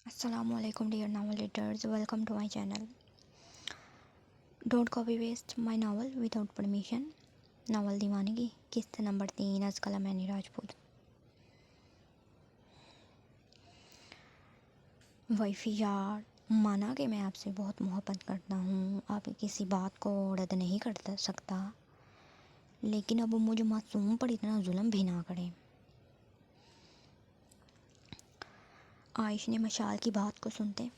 Assalamualaikum dear novel readers, welcome to my channel. Don't copy paste my novel without permission. Novel दीवानगी किस्त number 3 आज कलम many Rajput. Wifey यार, माना कि मैं आपसे बहुत मोहब्बत करता हूँ, आपकी किसी बात को रद्द नहीं कर सकता, लेकिन अब मुझे मासूम पर इतना जुल्म भी ना करें। आयश ने मशाल की बात को सुनते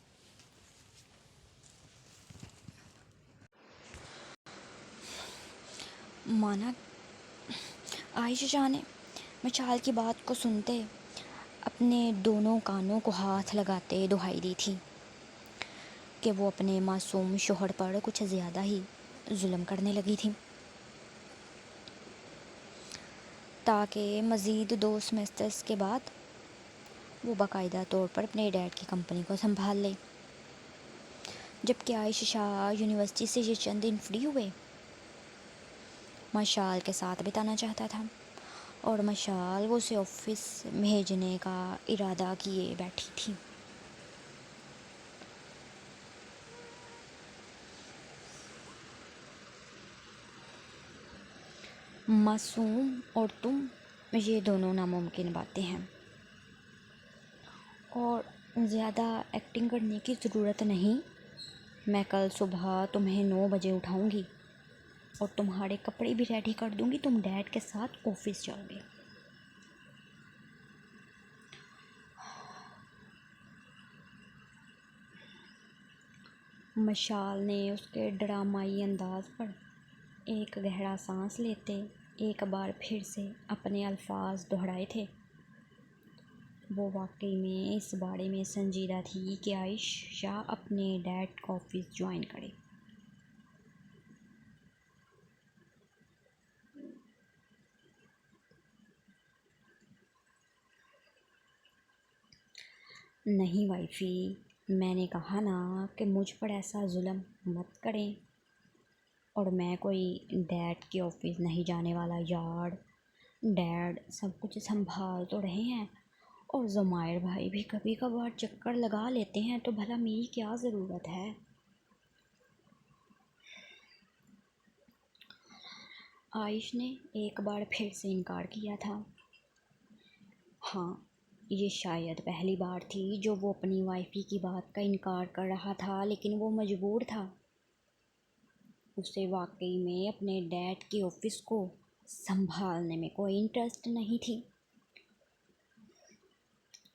माना आयशा शाह ने मशाल की बात को सुनते अपने दोनों कानों को हाथ लगाते दुहाई दी थी कि वो अपने मासूम शोहर पर कुछ ज़्यादा ही जुल्म करने लगी थी, ताकि मज़ीद 2 सेमेस्टर्स के बाद वो बाकायदा तौर पर अपने डैड की कंपनी को संभाल ले। जबकि आयशा शाह यूनिवर्सिटी से ये चंद दिन फ्री हुए मशाल के साथ बिताना चाहता था, और मशाल वो उसे ऑफिस भेजने का इरादा किए बैठी थी। मासूम और तुम, ये दोनों नामुमकिन बातें हैं, और ज़्यादा एक्टिंग करने की ज़रूरत नहीं। मैं कल सुबह तुम्हें 9 बजे उठाऊंगी और तुम्हारे कपड़े भी रेडी कर दूंगी। तुम डैड के साथ ऑफिस जाओगे। मशाल ने उसके ड्रामाई अंदाज पर एक गहरा सांस लेते एक बार फिर से अपने अल्फाज दोहराए थे। वो वाकई में इस बारे में संजीदा थी कि आयशा अपने डैड का ऑफिस ज्वाइन करे। नहीं वाइफी, मैंने कहा ना कि मुझ पर ऐसा जुल्म मत करें, और मैं कोई डैड के ऑफिस नहीं जाने वाला यार। डैड सब कुछ संभाल तो रहे हैं, और ज़ुमैर भाई भी कभी कभार चक्कर लगा लेते हैं, तो भला मेरी क्या ज़रूरत है। आयश ने एक बार फिर से इनकार किया था। हाँ, ये शायद पहली बार थी जो वो अपनी वाइफी की बात का इनकार कर रहा था, लेकिन वो मजबूर था। उसे वाकई में अपने डैड के ऑफिस को संभालने में कोई इंटरेस्ट नहीं थी।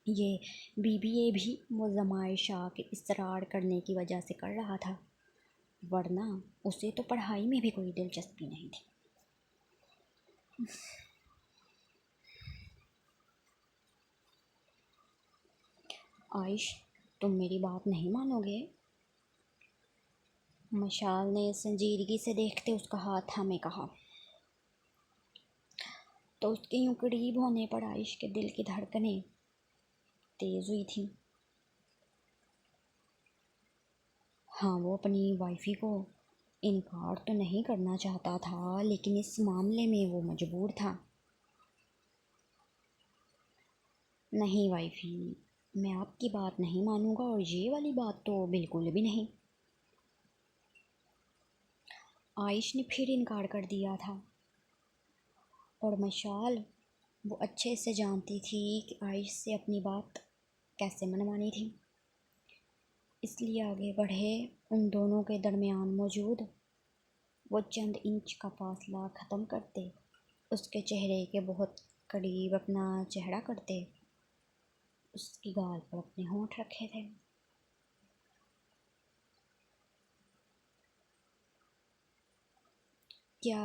ये बीबीए भी वो ज़मायर शाह के इसरार करने की वजह से कर रहा था, वरना उसे तो पढ़ाई में भी कोई दिलचस्पी नहीं थी। आयश, तुम मेरी बात नहीं मानोगे? मशाल ने संजीदगी से देखते उसका हाथ थामे कहा। तो उसके यूं करीब होने पर आयश के दिल की धड़कनें तेज हुई थी। हाँ, वो अपनी वाइफी को इनकार तो नहीं करना चाहता था, लेकिन इस मामले में वो मजबूर था। नहीं वाइफी, मैं आपकी बात नहीं मानूंगा, और ये वाली बात तो बिल्कुल भी नहीं। आयश ने फिर इनकार कर दिया था, और मशाल वो अच्छे से जानती थी कि आयश से अपनी बात कैसे मनवानी थी। इसलिए आगे बढ़े उन दोनों के दरमियान मौजूद वो चंद इंच का फासला ख़त्म करते, उसके चेहरे के बहुत करीब अपना चेहरा करते, उसकी गाल पर अपने होंठ रखे थे। क्या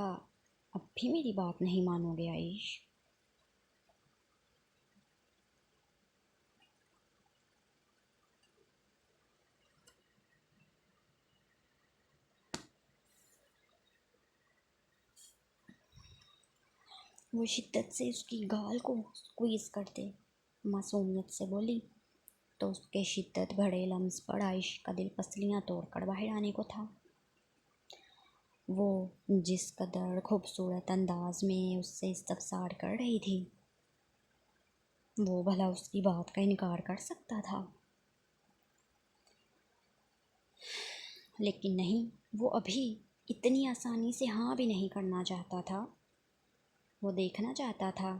अब भी मेरी बात नहीं मानोगे आयश? वो शिद्दत से उसकी गाल को स्क्वीज़ करते मासूमियत से बोली, तो उसके शिद्दत भरे लम्स पर आयश का दिल पसलियाँ तोड़ कर बाहर आने को था। वो जिस कदर खूबसूरत अंदाज में उससे इस्तफसार कर रही थी, वो भला उसकी बात का इनकार कर सकता था? लेकिन नहीं, वो अभी इतनी आसानी से हाँ भी नहीं करना चाहता था। वो देखना चाहता था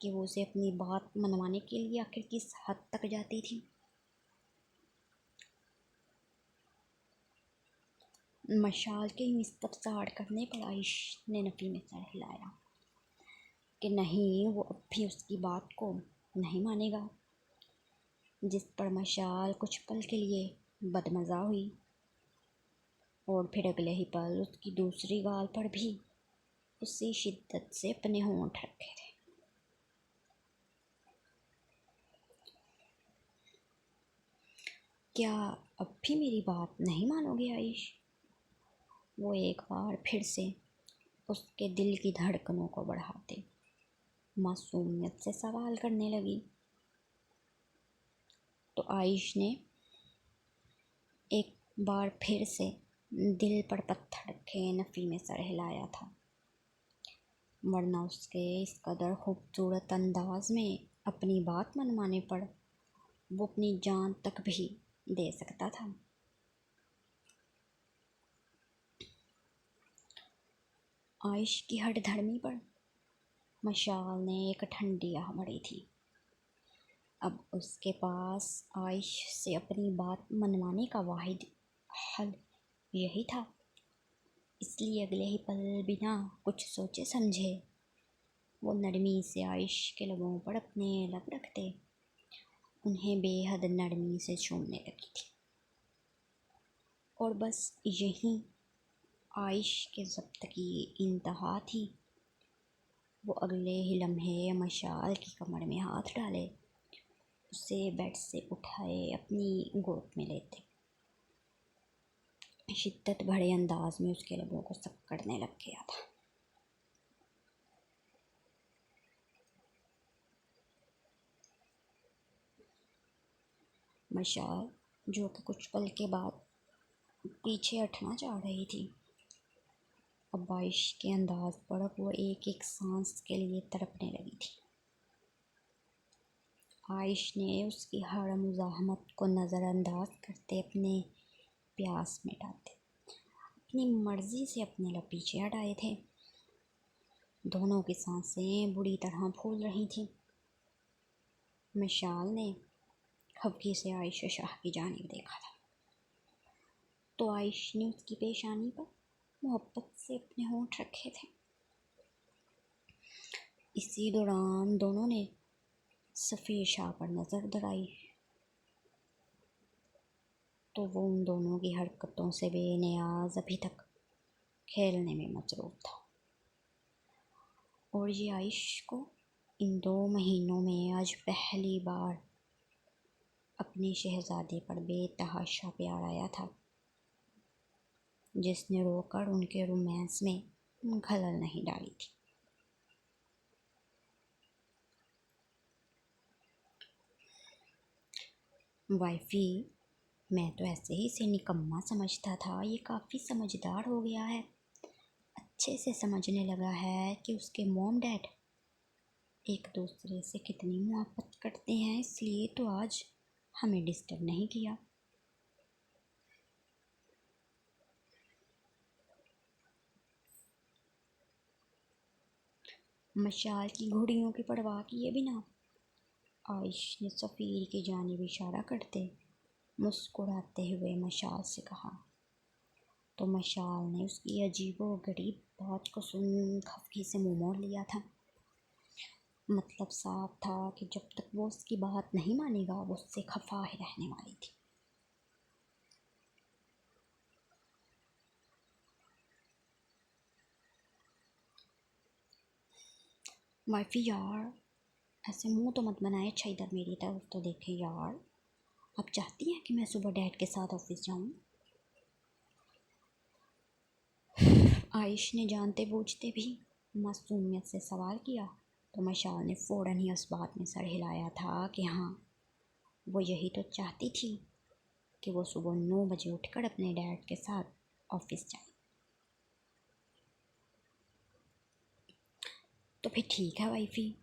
कि वो उसे अपनी बात मनवाने के लिए आखिर किस हद तक जाती थी। मशाल के इस्तफसार करने पर आयश ने नफ़ी में सर हिलाया कि नहीं, वो अब भी उसकी बात को नहीं मानेगा। जिस पर मशाल कुछ पल के लिए बदमज़ा हुई और फिर अगले ही पल उसकी दूसरी गाल पर भी उसी शिद्दत से अपने होंठ रखे थे। क्या अब भी मेरी बात नहीं मानोगे आयश? वो एक बार फिर से उसके दिल की धड़कनों को बढ़ाते मासूमियत से सवाल करने लगी। तो आयश ने एक बार फिर से दिल पर पत्थर रखे नफ़ी में सर हिलाया था, वरना उसके इस कदर खूबसूरत अंदाज में अपनी बात मनवाने पर वो अपनी जान तक भी दे सकता था। आयश की हठ धर्मी पर मशाल ने एक ठंडी आह भरी थी। अब उसके पास आयश से अपनी बात मनवाने का वाहिद हल यही था। इसलिए अगले ही पल बिना कुछ सोचे समझे वो नरमी से आयश के लबों पर अपने लब रखते उन्हें बेहद नरमी से चूमने लगी थी। और बस यही आयश के ज़ब्त की इंतहा थी। वो अगले ही लम्हे मशाल की कमर में हाथ डाले उसे बेड से उठाए अपनी गोद में लेते शिद्दत भरे अंदाज में उसके लबों को सक करने लग गया था। मशाल, जो कि कुछ पल के बाद पीछे हटना चाह रही थी, अब आयश के अंदाज पर अब वो एक एक सांस के लिए तड़पने लगी थी। आयश ने उसकी हर मुज़ाहमत को नज़रअंदाज करते अपने प्यास मिटाते अपनी मर्ज़ी से अपने लब पीछे हटाए थे। दोनों की सांसें बुरी तरह फूल रही थीं। मशाल ने खफगी से आयश शाह की जानिब देखा था तो आयश ने उसकी पेशानी पर मोहब्बत से अपने होंठ रखे थे। इसी दौरान दोनों ने सफ़ीर शाह पर नज़र दौड़ाई तो वो उन दोनों की हरकतों से बेनियाज अभी तक खेलने में मसरूफ़ था। और ये आयश को इन 2 महीनों में आज पहली बार अपने शहज़ादे पर बेतहाशा प्यार आया था, जिसने रोकर उनके रोमांस में खलल नहीं डाली थी। वाइफी, मैं तो ऐसे ही इसे निकम्मा समझता था, ये काफ़ी समझदार हो गया है। अच्छे से समझने लगा है कि उसके मॉम डैड एक दूसरे से कितनी मोहब्बत करते हैं, इसलिए तो आज हमें डिस्टर्ब नहीं किया। मशाल की घुड़ियों की परवाह किए बिना आयश ने सफ़ीर की जानिब इशारा करते मुस्कुराते हुए मशाल से कहा। तो मशाल ने उसकी अजीबोगरीब बात को सुन खफगी से मुंह मोड़ लिया था। मतलब साफ था कि जब तक वो उसकी बात नहीं मानेगा वो उससे खफा ही रहने वाली थी। वाइफी यार, ऐसे मुंह तो मत बनाए, अच्छा इधर मेरी तरफ तो देखे यार। आप चाहती हैं कि मैं सुबह डैड के साथ ऑफिस जाऊं? आयश ने जानते बूझते भी मासूमियत से सवाल किया तो मशाल ने फ़ौरन ही उस बात में सर हिलाया था कि हाँ, वो यही तो चाहती थी कि वो सुबह 9 बजे उठकर अपने डैड के साथ ऑफिस जाए। तो फिर ठीक है वाइफी,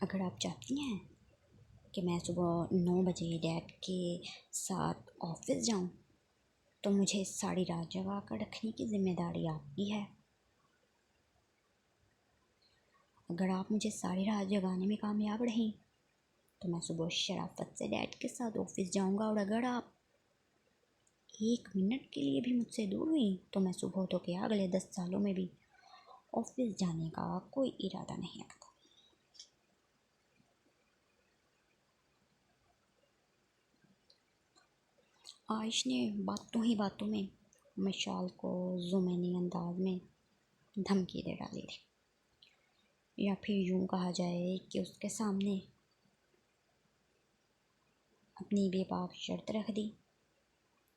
अगर आप चाहती हैं कि मैं सुबह 9 बजे डैड के साथ ऑफिस जाऊं तो मुझे सारी रात जगा कर रखने की जिम्मेदारी आपकी है। अगर आप मुझे सारी रात जगाने में कामयाब रहीं तो मैं सुबह शराफत से डैड के साथ ऑफिस जाऊंगा, और अगर आप 1 मिनट के लिए भी मुझसे दूर हुई तो मैं सुबह तो क्या अगले 10 सालों में भी ऑफिस जाने का कोई इरादा नहीं रखता। आयुष ने बातों ही बातों में मशाल को जुमैनी अंदाज में धमकी दे डाली थी, या फिर यूं कहा जाए कि उसके सामने अपनी बेबाक शर्त रख दी,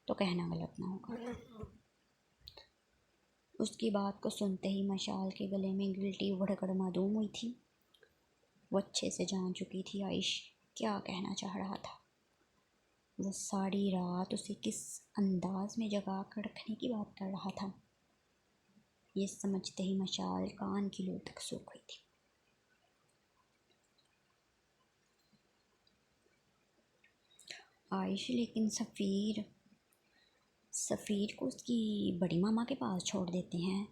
तो कहना गलत ना होगा। उसकी बात को सुनते ही मशाल के गले में गिल्टी उभरकर मालूम हुई थी। वो अच्छे से जान चुकी थी आयुष क्या कहना चाह रहा था। वो सारी रात उसे किस अंदाज में जगा कर रखने की बात कर रहा था। ये समझते ही मशाल कान की लू तक सूख हुई थी। आयुष लेकिन सफ़ीर को उसकी बड़ी मामा के पास छोड़ देते हैं।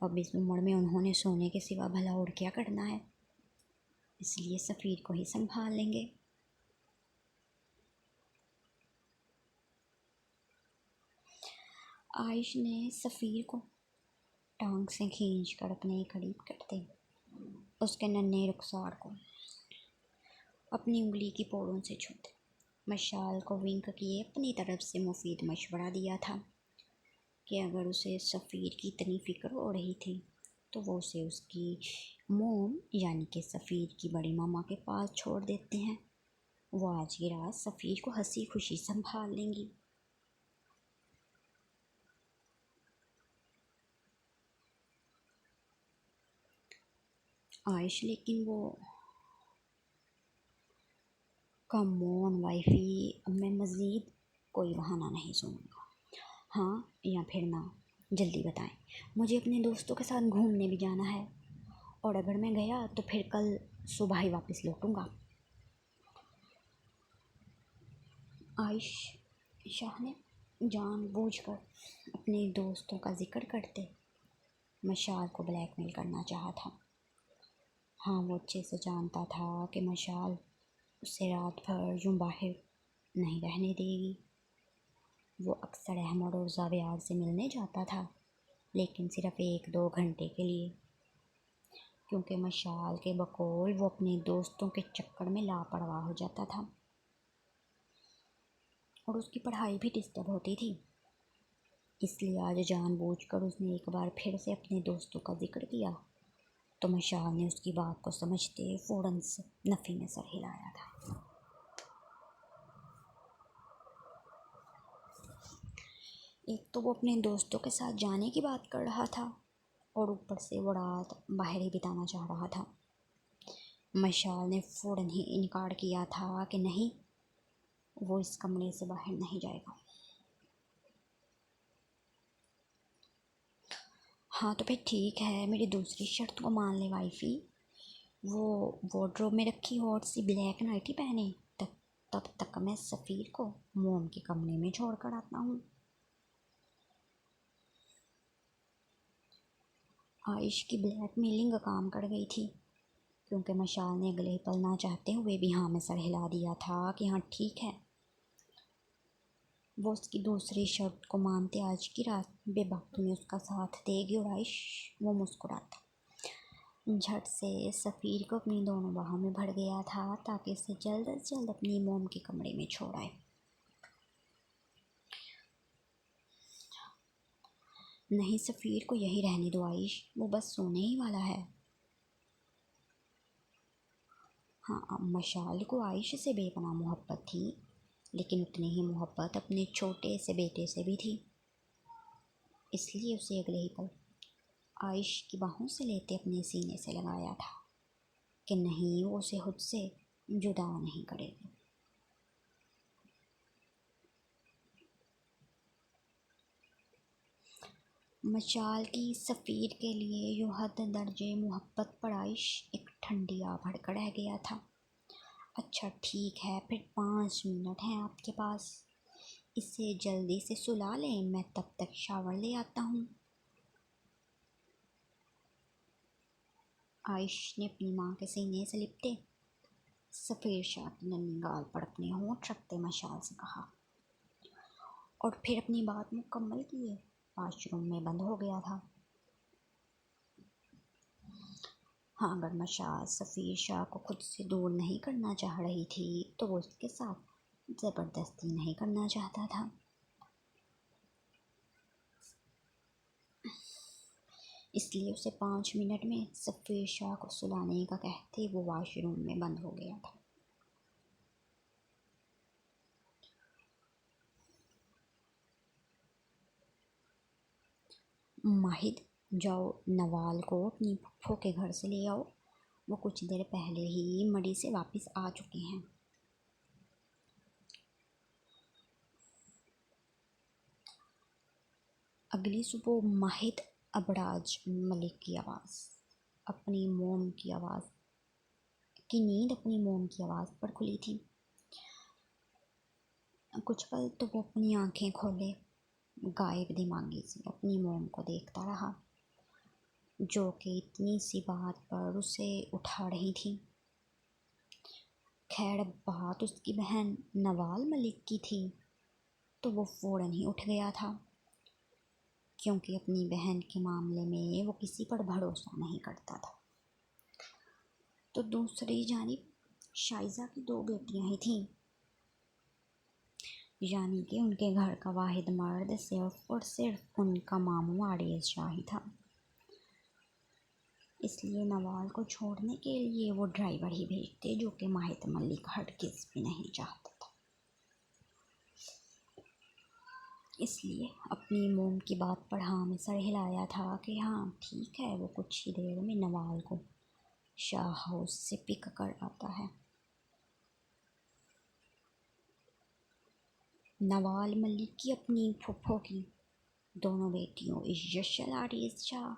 अब इस उम्र में उन्होंने सोने के सिवा भला और क्या करना है, इसलिए सफ़ीर को ही संभाल लेंगे। आयुष ने सफ़ीर को टांग से खींच कर अपने करीब करते उसके नन्हे रुखसार को अपनी उंगली की पोरों से छूते मशाल को विंक किए अपनी तरफ से मुफीद मशवरा दिया था कि अगर उसे सफ़ीर की इतनी फ़िक्र हो रही थी तो वो उसे उसकी मोम यानी कि सफ़ीर की बड़ी मामा के पास छोड़ देते हैं। वो आज की रात सफ़ीर को हंसी खुशी संभाल लेंगी। आयुष लेकिन वो कम ऑन वाइफी, अब मैं मज़ीद कोई बहाना नहीं सुनूंगा। हाँ या फिर ना, जल्दी बताएं। मुझे अपने दोस्तों के साथ घूमने भी जाना है, और अगर मैं गया तो फिर कल सुबह ही वापस लौटूंगा। आयुष शाह ने जानबूझकर अपने दोस्तों का जिक्र करते मशाल को ब्लैकमेल करना चाहा था। हाँ, वो अच्छे से जानता था कि मशाल उसे रात भर यूं बाहर नहीं रहने देगी। वो अक्सर अहमद और जावेद से मिलने जाता था, लेकिन सिर्फ 1-2 घंटे के लिए, क्योंकि मशाल के बकौल वो अपने दोस्तों के चक्कर में लापरवाह हो जाता था और उसकी पढ़ाई भी डिस्टर्ब होती थी। इसलिए आज जानबूझकर उसने एक बार फिर से अपने दोस्तों का जिक्र किया तो मशाल ने उसकी बात को समझते फ़ौरन से नफ़ी में सर हिलाया था। एक तो वो अपने दोस्तों के साथ जाने की बात कर रहा था और ऊपर से वो रात बाहर ही बिताना चाह रहा था। मशाल ने फ़ौरन ही इनकार किया था कि नहीं, वो इस कमरे से बाहर नहीं जाएगा। हाँ तो फिर ठीक है, मेरी दूसरी शर्त को मान ले वाइफी। वो वार्डरोब में रखी हॉट सी ब्लैक नाइटी पहने तब तक मैं सफ़ीर को मोम के कमरे में छोड़ कर आता हूँ। आयुष की ब्लैकमेलिंग का काम कर गई थी, क्योंकि मशाल ने अगले पल ना चाहते हुए भी हाँ में सर हिला दिया था कि हाँ ठीक है। वो उसकी दूसरी शर्त को मानते आज की रात बेबाकी में उसका साथ देगी, और आयुष वो मुस्कुराता झट से सफ़ीर को अपनी दोनों बाहों में भर गया था ताकि उसे जल्द से जल्द अपनी मोम के कमरे में छोड़ आए। नहीं, सफ़ीर को यही रहने दो आयुष, वो बस सोने ही वाला है। हाँ, अब मशाल को आयुष से बेपनाह मोहब्बत थी, लेकिन उतनी ही मोहब्बत अपने छोटे से बेटे से भी थी। इसलिए उसे अगले ही पल आयुष की बाहों से लेते अपने सीने से लगाया था कि नहीं, वो उसे खुद से जुदा नहीं करेगी। मशाल की सफ़ीर के लिए यूँ हद दर्जे मोहब्बत पर आयुष एक ठंडी आह भड़क रह गया था। अच्छा ठीक है, फिर 5 मिनट हैं आपके पास, इसे जल्दी से सुला लें, मैं तब तक शावर ले आता हूँ। आयश ने अपनी माँ के सीने से लिपटे सफ़ेद शाह की नन्ही गाल पर अपने होंठ रखते मशाल से कहा, और फिर अपनी बात मुकम्मल किए। वाशरूम में बंद हो गया था। हाँ, अगर मशाल सफ़ीर शाह को खुद से दूर नहीं करना चाह रही थी तो वो उसके साथ ज़बरदस्ती नहीं करना चाहता था। इसलिए उसे 5 मिनट में सफ़ीर शाह को सुलाने का कहते वो वाशरूम में बंद हो गया था। माहिद, जाओ नवाल को अपनी फूफो के घर से ले आओ। वो कुछ देर पहले ही मड़ी से वापस आ चुके हैं। अगली सुबह माहिद अबराज मलिक की आवाज़ अपनी मोम की आवाज़ की नींद अपनी मोम की आवाज़ पर खुली थी। कुछ पल तो वो अपनी आंखें खोले गायब दिमागी से अपनी मोम को देखता रहा, जो कि इतनी सी बात पर उसे उठा रही थी। खैर, बात उसकी बहन नवाल मलिक की थी तो वो फ़ौरन ही उठ गया था, क्योंकि अपनी बहन के मामले में वो किसी पर भरोसा नहीं करता था। तो दूसरी जानिब शाइजा की 2 बेटियां ही थीं, यानी कि उनके घर का वाहिद मर्द सिर्फ और सिर्फ उनका मामू आरिज शाह ही था। इसलिए नवाल को छोड़ने के लिए वो ड्राइवर ही भेजते, जो कि माहिद मलिक हरगिज़ भी नहीं चाहता था। इसलिए अपनी मोम की बात पर हाँ में सर हिलाया था कि हाँ ठीक है, वो कुछ ही देर में नवाल को शाह हाउस से पिक कर आता है। नवाल मलिक की अपनी फुफ्फो की दोनों बेटियों यशल आरिज शाह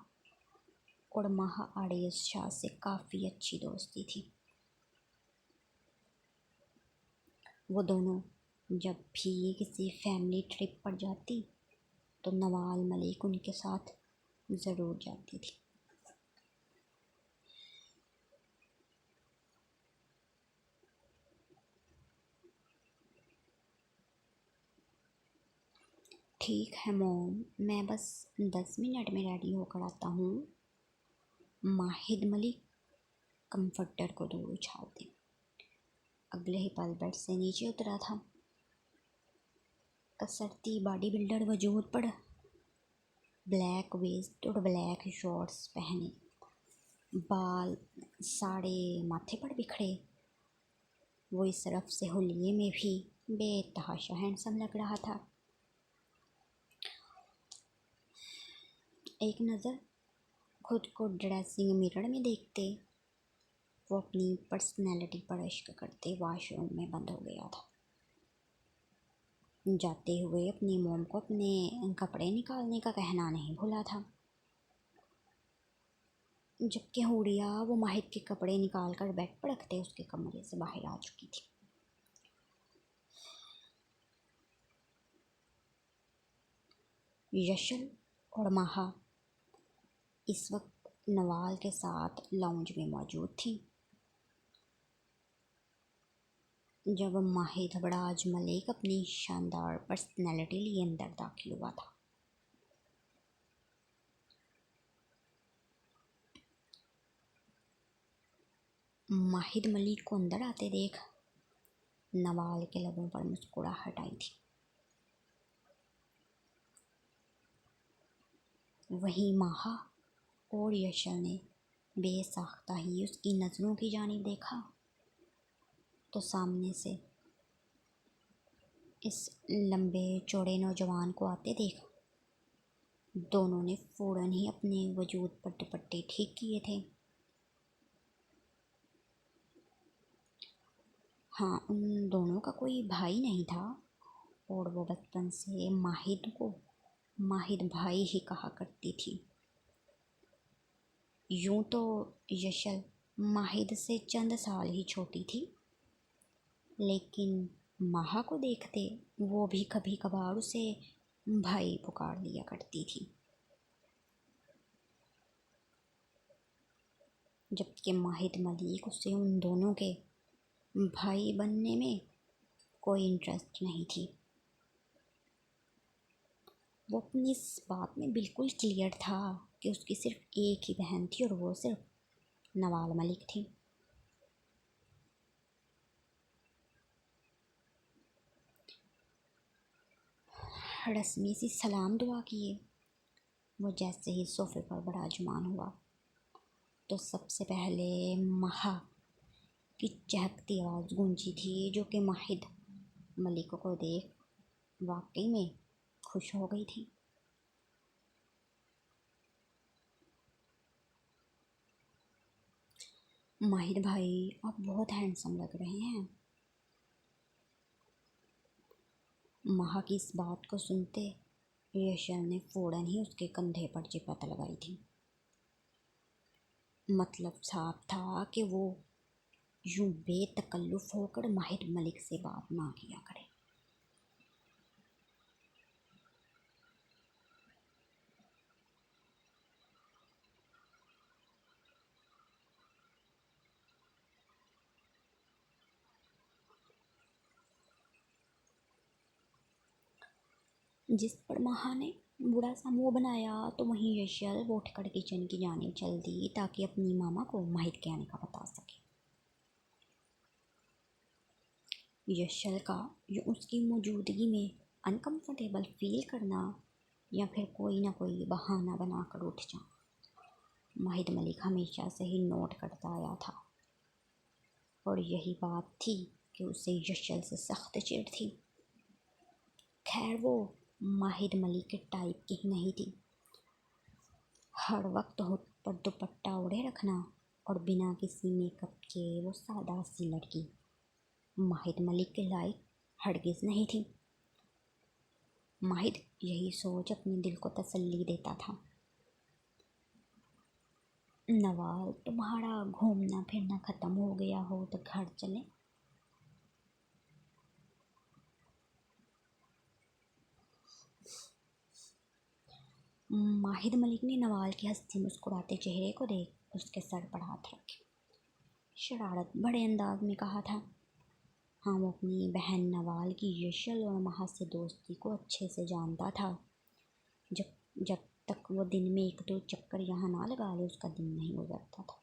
और माह आरिज शाह से काफ़ी अच्छी दोस्ती थी। वो दोनों जब भी किसी फैमिली ट्रिप पर जाती तो नवाल मलिक उनके साथ ज़रूर जाती थी। ठीक है मोम, मैं बस 10 मिनट में रेडी होकर आता हूँ। माहिद मलिक कंफर्टर को दूर उछाल दे अगले ही पल बेड से नीचे उतरा था। कसरती बॉडी बिल्डर वजूद पर ब्लैक वेस्ट और ब्लैक शॉर्ट्स पहने, बाल साड़े माथे पर बिखरे, वो इस तरफ से हुलिये में भी बेतहाशा हैंडसम लग रहा था। एक नज़र खुद को ड्रेसिंग मिरर में देखते वो अपनी पर्सनैलिटी पर इश्क करते वॉशरूम में बंद हो गया था। जाते हुए अपनी मोम को अपने कपड़े निकालने का कहना नहीं भूला था, जबकि हुड़िया वो माहिद के कपड़े निकाल कर बेड पर रखते उसके कमरे से बाहर आ चुकी थी। यशल और माहा इस वक्त नवाल के साथ लाउंज में मौजूद थी। जब माहिद अबराज मलिक अपनी शानदार पर्सनैलिटी लिए अंदर दाखिल हुआ था। माहिद मलिक को अंदर आते देख नवाल के लबों पर मुस्कुराहट आई थी। वहीं माहा और यशल ने बेसाख्ता ही उसकी नज़रों की जानिब देखा तो सामने से इस लंबे चौड़े नौजवान को आते देख दोनों ने फ़ौरन ही अपने वजूद पर दुपट्टे ठीक किए थे। हाँ, उन दोनों का कोई भाई नहीं था और वो बचपन से माहिद को माहिद भाई ही कहा करती थी। यूं तो यशल माहिद से चंद साल ही छोटी थी, लेकिन माहा को देखते वो भी कभी कभार उसे भाई पुकार लिया करती थी, जबकि माहिद मलिक उसे उन दोनों के भाई बनने में कोई इंटरेस्ट नहीं थी। वो अपनी इस बात में बिल्कुल क्लियर था कि उसकी सिर्फ एक ही बहन थी और वो सिर्फ नवाल मलिक थी। रस्मी सी सलाम दुआ किए वो जैसे ही सोफे पर विराजमान हुआ तो सबसे पहले महा की चहकती आवाज़ गूंजी थी, जो कि माहिद मलिक को देख वाकई में खुश हो गई थी। माहिद भाई, आप बहुत हैंडसम लग रहे हैं। महा की इस बात को सुनते यशल ने फ़ौरन ही उसके कंधे पर चिपट लगाई थी। मतलब साफ था कि वो यूं बेतकल्लुफ़ होकर माहिद मलिक से बात ना किया करे। जिस पर महा ने बुरा सा मुँह बनाया तो वहीं यशल वो उठकर किचन की जानिब चल दी ताकि अपनी मामा को माहिद के आने का बता सके। यशल का ये उसकी मौजूदगी में अनकंफर्टेबल फील करना या फिर कोई ना कोई बहाना बनाकर उठ जाना माहिद मलिक हमेशा से ही नोट करता आया था, और यही बात थी कि उसे यशल से सख्त चिढ़ थी। खैर वो माहिद मलिक के टाइप की ही नहीं थी। हर वक्त होठ पर दुपट्टा ओढ़े रखना और बिना किसी मेकअप के वो सादा सी लड़की माहिद मलिक के लायक हरगिज़ नहीं थी। माहिद यही सोच अपने दिल को तसल्ली देता था। नवाल, तुम्हारा घूमना फिरना ख़त्म हो गया हो तो घर चले। माहिद मलिक ने नवाल के हंसते मुस्कुराते चेहरे को देख उसके सर पर हाथ रखे शरारत भरे अंदाज में कहा था, हाँ वो अपनी बहन नवाल की यशल और महा से दोस्ती को अच्छे से जानता था। जब जब तक वो दिन में एक दो चक्कर यहाँ ना लगा ले उसका दिन नहीं गुजरता था।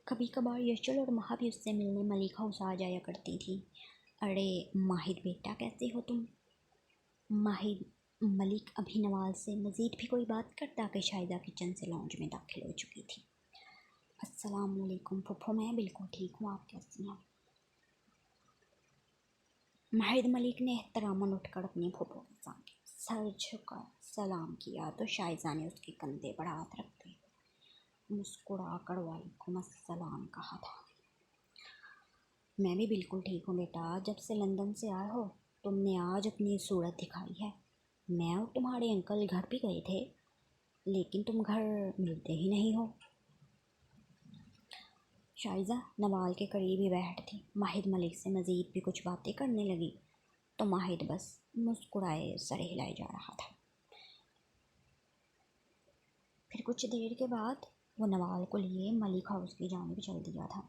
कभी कभार यशल और महा भी उससे मिलने मलिक हाउस आ जाया करती थी। अरे माहिद बेटा, कैसे हो तुम। माहिद मलिक अभी नवाल से मज़ीद भी कोई बात करता कि शायदा किचन से लॉन्ज में दाखिल हो चुकी थी। अस्सलाम वालेकुम फुफ्फो, मैं बिल्कुल ठीक हूँ, आप कैसी हैं। माहिद मलिक ने एहतरामन उठकर अपनी फुफ्फो के सामने सर झुका सलाम किया तो शायजा ने उसके कंधे पर हाथ रखते मुस्कुरा कर वालेकुम अस्सलाम कहा था। मैं भी बिल्कुल ठीक हूँ बेटा, जब से लंदन से आए हो तुमने आज अपनी सूरत दिखाई है। मैं और तुम्हारे अंकल घर भी गए थे लेकिन तुम घर मिलते ही नहीं हो। शाइजा नवाल के करीब ही बैठ थी। माहिद मलिक से मज़ीद भी कुछ बातें करने लगी तो माहिद बस मुस्कुराए सर हिलाए जा रहा था। फिर कुछ देर के बाद वो नवाल को लिए मलिक हाउस की जानिब चल दिया था।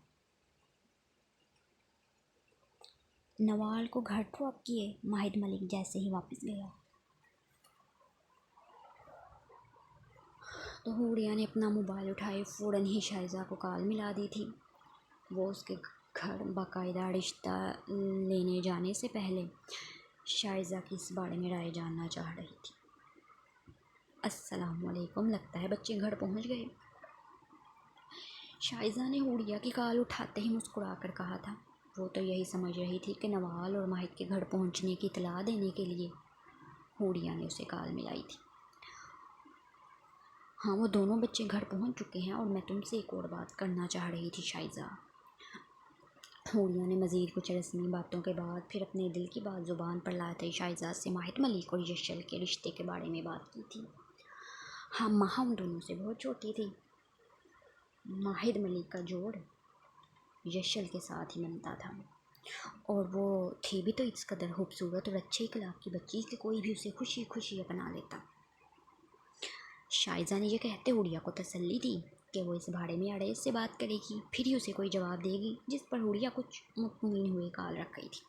नवाल को घर ड्रॉप किए माहिद मलिक जैसे ही वापस गया तो हूरिया ने अपना मोबाइल उठाए फ़ौरन ही शाइजा को कॉल मिला दी थी। वो उसके घर बाकायदा रिश्ता लेने जाने से पहले शाइजा की इस बारे में राय जानना चाह रही थी। अस्सलाम वालेकुम, लगता है बच्चे घर पहुंच गए। शाइजा ने हूरिया की कॉल उठाते ही मुस्कुरा कर कहा था। वो तो यही समझ रही थी कि नवाल और माहिद के घर पहुंचने की इतला देने के लिए हूरिया ने उसे कॉल मिलाई थी। हाँ वो दोनों बच्चे घर पहुंच चुके हैं और मैं तुमसे एक और बात करना चाह रही थी शाइजा। हूरिया ने मज़ीद कुछ रस्मी बातों के बाद फिर अपने दिल की बात ज़ुबान पर लाते शाइजा से माहिद मलिक और यशल के रिश्ते के बारे में बात की थी। हाँ महा उन दोनों से बहुत छोटी थी माहिद मलिक का जोड़ यशल के साथ ही बनता था। और वो थी भी तो इस कदर खूबसूरत और अच्छे इखलाक की बच्ची कि कोई भी उसे खुशी खुशी अपना लेता। शाइजा ने यह कहते हुड़िया को तसल्ली दी कि वो इस भाड़े में अड़े से बात करेगी, फिर ही उसे कोई जवाब देगी, जिस पर हुड़िया कुछ मुतमिन हुए काल रख गई थी।